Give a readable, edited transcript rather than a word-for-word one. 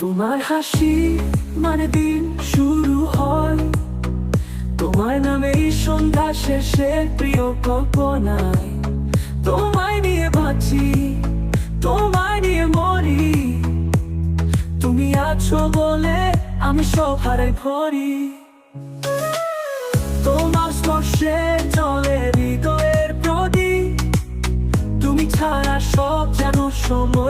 তোমার হাসি মানে দিন শুরু হয়, তোমার নামে এই সন্ধ্যা শেষে প্রিয় কল্পনায়। তোমায় নিয়ে বাঁচি, তোমায় নিয়ে মরি, তুমি আছো বলে আমি সব হারাই ভরি। তোমার স্পর্শে চলে হৃদয়ের প্রদীপ, তুমি ছাড়া সব যেন সময়।